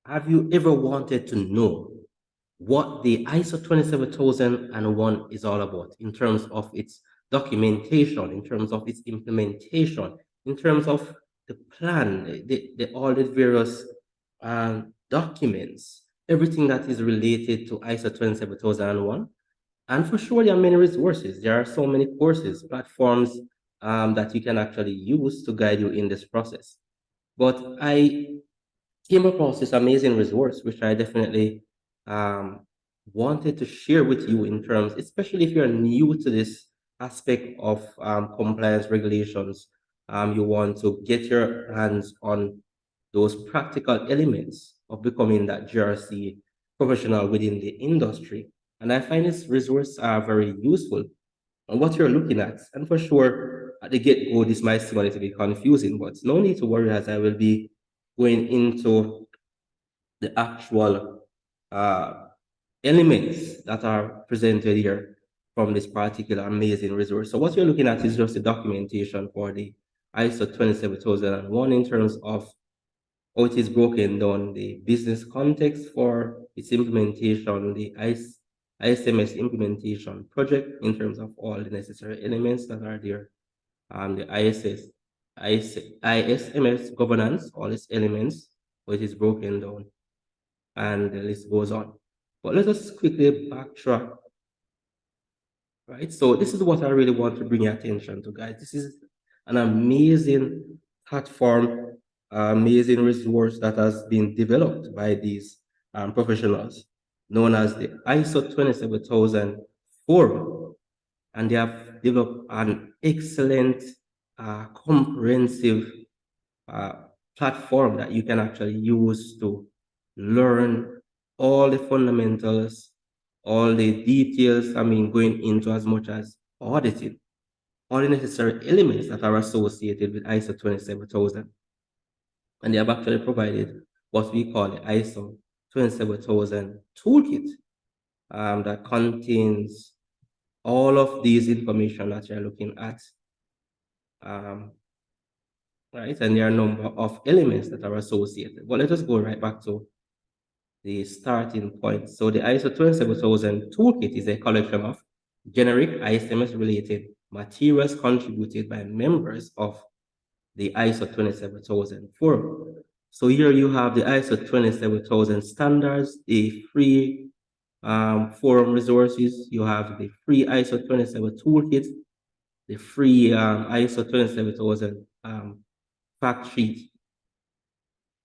Have you ever wanted to know what the ISO 27001 is all about in terms of its documentation, in terms of its implementation, in terms of the plan, all the various documents, everything that is related to ISO 27001? And for sure, there are many resources. There are so many courses, platforms that you can actually use to guide you in this process. But I came across this amazing resource, which I definitely um, wanted to share with you in terms, especially if you're new to this aspect of compliance regulations. You want to get your hands on those practical elements of becoming that GRC professional within the industry. And I find this resource very useful on what you're looking at. And for sure, at the get-go, this might seem a little bit confusing, but no need to worry, as I will be going into the actual uh, elements that are presented here from this particular amazing resource. So what you're looking at is just the documentation for the ISO 27001 in terms of how it is broken down, the business context for its implementation, the ISMS implementation project in terms of all the necessary elements that are there, the ISMS governance, all its elements, how it is broken down, and the list goes on. But let us quickly backtrack, right? So this is what I really want to bring your attention to, guys. This is an amazing platform, amazing resource that has been developed by these professionals, known as the ISO 27004. And they have developed an excellent, comprehensive uh, platform that you can actually use to learn all the fundamentals, all the details, going into as much as auditing, all the necessary elements that are associated with ISO 27000. And they have actually provided what we call the ISO 27000 toolkit that contains all of these information that you're looking at. Right? And there are a number of elements that are associated. But let us go right back to the starting point. So the ISO 27000 toolkit is a collection of generic ISMS related materials contributed by members of the ISO 27004. So here you have the ISO 27000 standards, the free forum resources, you have the free ISO 27 toolkit, the free ISO 27000 fact sheet,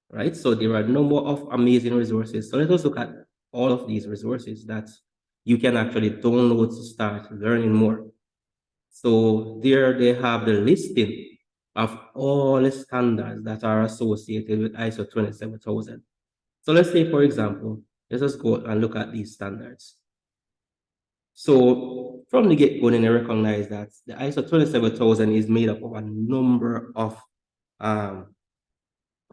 right? So there are a number of amazing resources. So let us look at all of these resources that you can actually download to start learning more. So there they have the listing of all the standards that are associated with ISO 27000. So let's say, for example, let us go and look at these standards. So from the get-go, then I recognize that the ISO 27000 is made up of a number of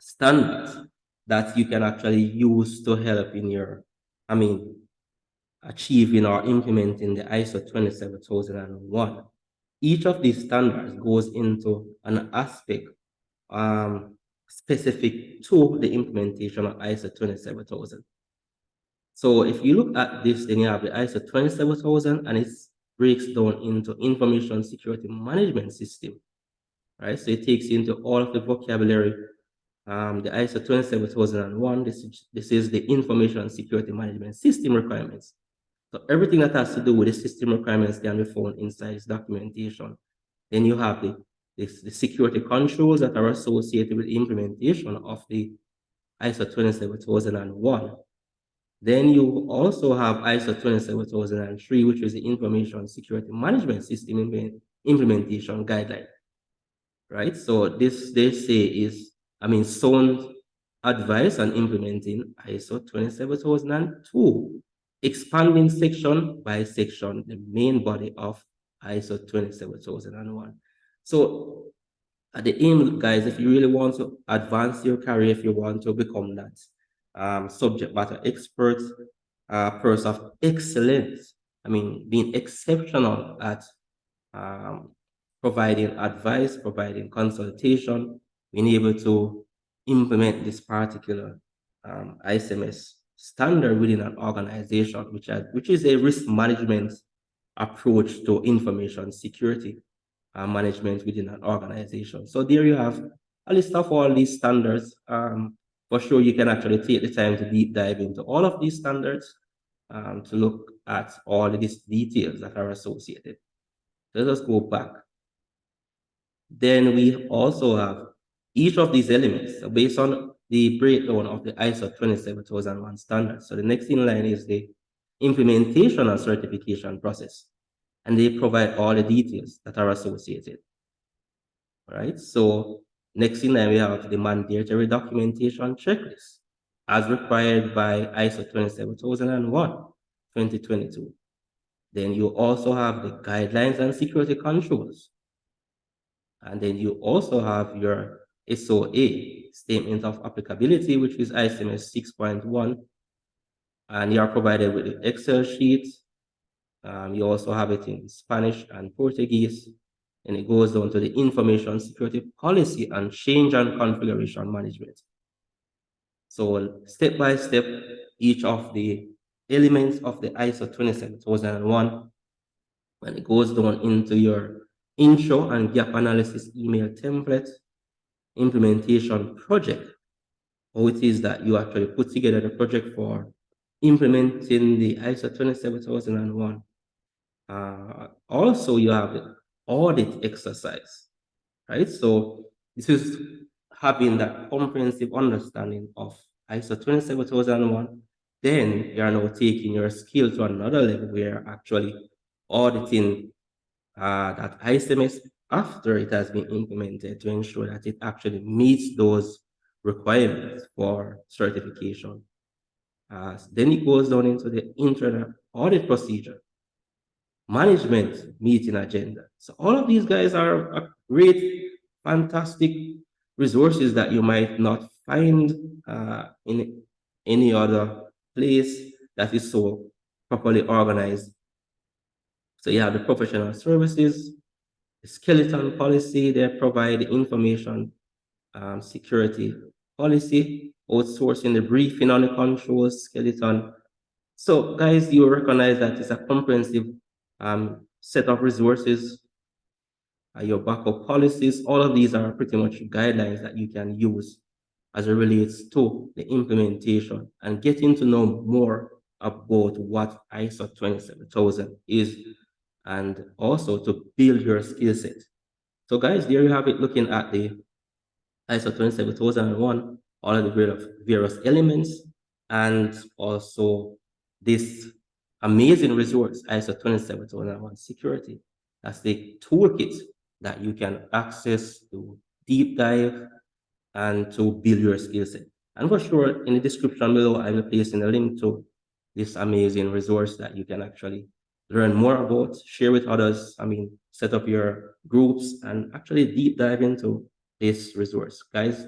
standards that you can actually use to help in your, achieving or implementing the ISO 27001. Each of these standards goes into an aspect specific to the implementation of ISO 27000. So if you look at this, then you have the ISO 27000 and it breaks down into information security management system, right? So it takes into all of the vocabulary. The ISO 27001, this is the information security management system requirements. So everything that has to do with the system requirements can be found inside this documentation. Then you have the security controls that are associated with the implementation of the ISO 27001. Then you also have ISO 27003, which is the information security management system implementation guideline, right? So this, they say, is, sound advice on implementing ISO 27002, expanding section by section the main body of ISO 27001. So at the aim, guys, if you really want to advance your career, if you want to become that subject matter expert, person of excellence, being exceptional at providing advice, providing consultation, being able to implement this particular ISMS standard within an organization, which is a risk management approach to information security management within an organization. So there you have a list of all these standards. For sure, you can actually take the time to deep dive into all of these standards to look at all these details that are associated. Let us go back. Then we also have each of these elements based on the breakdown of the ISO 27001 standard. So the next in line is the implementation and certification process, and they provide all the details that are associated. All right. So next in line, we have the mandatory documentation checklist as required by ISO 27001, 2022. Then you also have the guidelines and security controls. And then you also have your SOA, Statement of Applicability, which is ISMS 6.1. And you are provided with the Excel sheets. You also have it in Spanish and Portuguese. And it goes down to the information security policy and change and configuration management. So step by step, each of the elements of the ISO 27001, when it goes down into your intro and gap analysis email template, implementation project, how it is that you actually put together the project for implementing the ISO 27001. Also, you have the audit exercise, right? So this is having that comprehensive understanding of ISO 27001. Then you are now taking your skill to another level where you're actually auditing that ISMS after it has been implemented to ensure that it actually meets those requirements for certification. Then it goes down into the internal audit procedure, management meeting agenda. So all of these guys are great, fantastic resources that you might not find in any other place that is so properly organized. So you have the professional services, the skeleton policy, they provide information security policy, outsourcing the briefing on the controls skeleton. So guys, you recognize that it's a comprehensive set of resources, your backup policies, all of these are pretty much guidelines that you can use as it relates to the implementation and getting to know more about what ISO 27000 is and also to build your skill set. So guys, there you have it, looking at the ISO 27001, all of the various elements, and also this amazing resource, ISO 27001 security. That's the toolkit that you can access to deep dive and to build your skill set. And for sure, in the description below, I will place in a link to this amazing resource that you can actually learn more about, share with others. I mean, set up your groups and actually deep dive into this resource. Guys,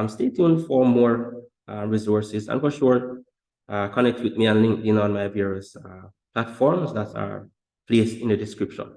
stay tuned for more resources, and for sure, connect with me on LinkedIn on my various platforms that are placed in the description.